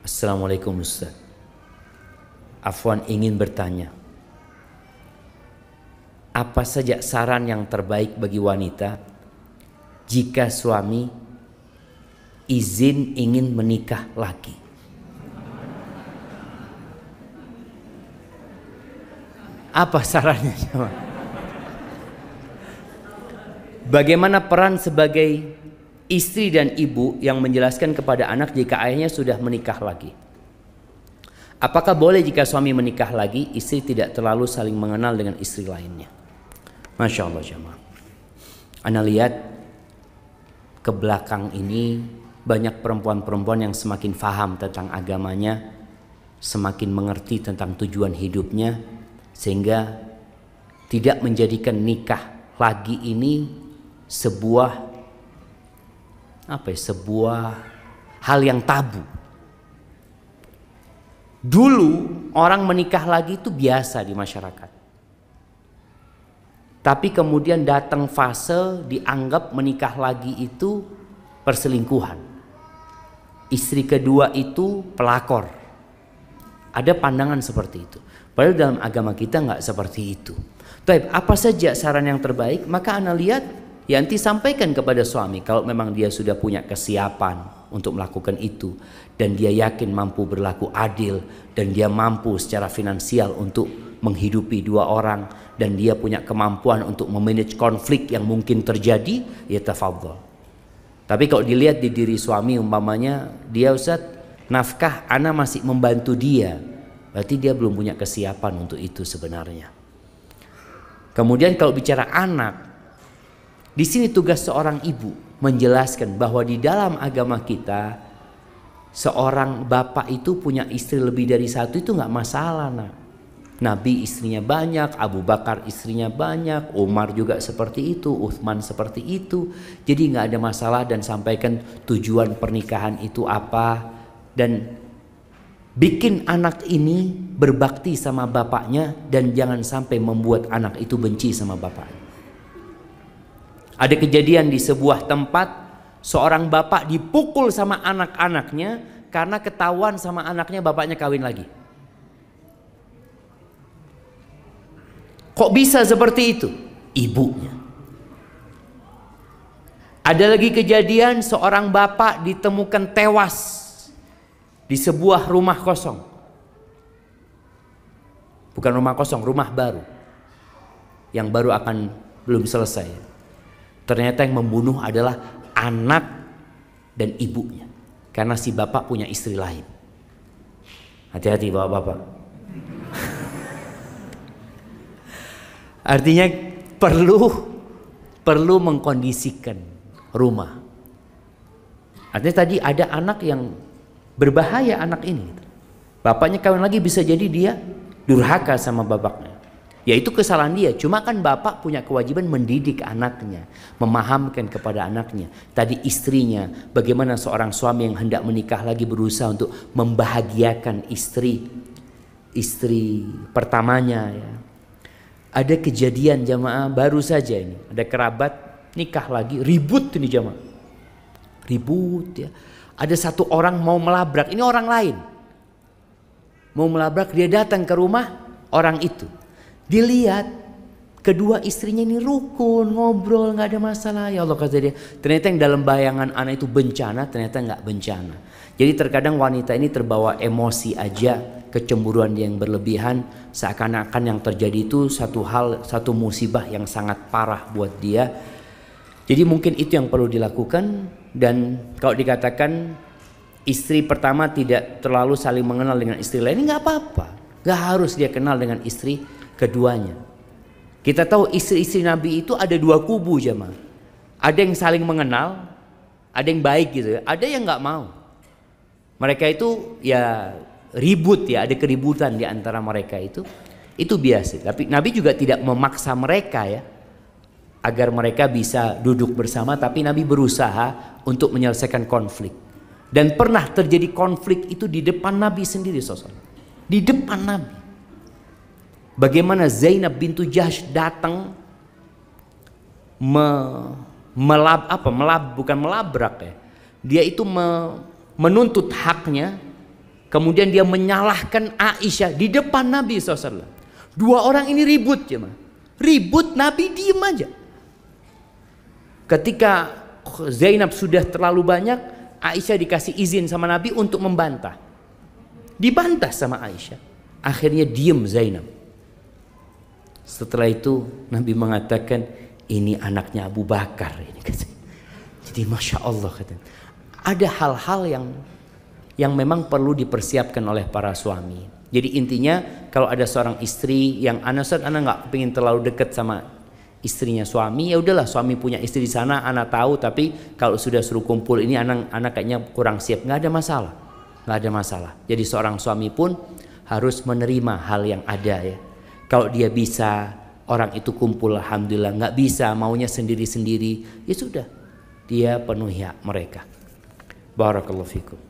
Assalamualaikum Ustaz. Afwan ingin bertanya, apa saja saran yang terbaik bagi wanita jika suami izin ingin menikah lagi? Apa sarannya? Bagaimana peran sebagai istri dan ibu yang menjelaskan kepada anak jika ayahnya sudah menikah lagi? Apakah boleh jika suami menikah lagi, istri tidak terlalu saling mengenal dengan istri lainnya? Masya Allah jemaah. Ana lihat ke belakang ini banyak perempuan-perempuan yang semakin faham tentang agamanya, semakin mengerti tentang tujuan hidupnya, sehingga tidak menjadikan nikah lagi ini sebuah hal yang tabu. Dulu orang menikah lagi itu biasa di masyarakat. Tapi kemudian datang fase dianggap menikah lagi itu perselingkuhan. Istri kedua itu pelakor. Ada pandangan seperti itu. Padahal dalam agama kita nggak seperti itu. Tapi apa saja saran yang terbaik? Maka ana lihat Yanti sampaikan kepada suami kalau memang dia sudah punya kesiapan untuk melakukan itu dan dia yakin mampu berlaku adil dan dia mampu secara finansial untuk menghidupi dua orang dan dia punya kemampuan untuk memanage konflik yang mungkin terjadi, ya tafadhol. Tapi kalau dilihat di diri suami umpamanya dia Ustaz nafkah ana masih membantu dia, berarti dia belum punya kesiapan untuk itu sebenarnya. Kemudian kalau bicara anak, di sini tugas seorang ibu menjelaskan bahwa di dalam agama kita seorang bapak itu punya istri lebih dari satu itu nggak masalah. Nabi istrinya banyak, Abu Bakar istrinya banyak, Umar juga seperti itu, Uthman seperti itu. Jadi nggak ada masalah dan sampaikan tujuan pernikahan itu apa dan bikin anak ini berbakti sama bapaknya dan jangan sampai membuat anak itu benci sama bapaknya. Ada kejadian di sebuah tempat seorang bapak dipukul sama anak-anaknya karena ketahuan sama anaknya bapaknya kawin lagi. Kok bisa seperti itu? Ibunya. Ada lagi kejadian seorang bapak ditemukan tewas di sebuah rumah kosong. Bukan rumah kosong, rumah baru. Yang baru akan belum selesai. Ternyata yang membunuh adalah anak dan ibunya. Karena si bapak punya istri lain. Hati-hati bapak-bapak. Artinya perlu mengkondisikan rumah. Artinya tadi ada anak yang berbahaya anak ini. Bapaknya kawin lagi bisa jadi dia durhaka sama bapaknya. Ya itu kesalahan dia. Cuma kan bapak punya kewajiban mendidik anaknya, memahamkan kepada anaknya. Tadi istrinya, bagaimana seorang suami yang hendak menikah lagi berusaha untuk membahagiakan istri pertamanya. Ya. Ada kejadian jamaah baru saja ini. Ada kerabat nikah lagi, ribut ini jamaah. Ribut ya. Ada satu orang mau melabrak, ini orang lain. Mau melabrak, dia datang ke rumah orang itu. Dilihat kedua istrinya ini rukun, ngobrol, nggak ada masalah. Ya Allah kata dia. Ternyata yang dalam bayangan anak itu bencana, ternyata nggak bencana. Jadi terkadang wanita ini terbawa emosi aja, kecemburuan yang berlebihan, seakan-akan yang terjadi itu satu musibah yang sangat parah buat dia. Jadi mungkin itu yang perlu dilakukan. Dan kalau dikatakan istri pertama tidak terlalu saling mengenal dengan istri lain, nggak apa-apa. Nggak harus dia kenal dengan istri keduanya. Kita tahu istri-istri Nabi itu ada dua kubu jemaah. Ada yang saling mengenal, ada yang baik gitu, ada yang nggak mau. Mereka itu ya ribut ya, ada keributan di antara mereka itu biasa. Tapi Nabi juga tidak memaksa mereka ya, agar mereka bisa duduk bersama. Tapi Nabi berusaha untuk menyelesaikan konflik. Dan pernah terjadi konflik itu di depan Nabi sendiri sosok. Di depan Nabi. Bagaimana Zainab bintu Jahsh datang bukan melabrak ya. Dia itu menuntut haknya Kemudian dia menyalahkan Aisyah di depan Nabi SAW. Dua orang ini ribut, jemaah. Ribut, Nabi diem aja. Ketika Zainab sudah terlalu banyak, Aisyah dikasih izin sama Nabi untuk membantah. Dibantah sama Aisyah. Akhirnya diem Zainab. Setelah itu Nabi mengatakan, ini anaknya Abu Bakar. Jadi Masya Allah, katanya. Ada hal-hal yang memang perlu dipersiapkan oleh para suami. Jadi intinya kalau ada seorang istri yang anak nggak pengen terlalu dekat sama istrinya suami, ya udahlah, suami punya istri di sana, anak tahu, tapi kalau sudah suruh kumpul ini anak kayaknya kurang siap, nggak ada masalah, nggak ada masalah. Jadi seorang suami pun harus menerima hal yang ada ya. Kalau dia bisa orang itu kumpul, alhamdulillah. Nggak bisa, maunya sendiri-sendiri, ya sudah, dia penuhi hak mereka. Barakallahu fikum.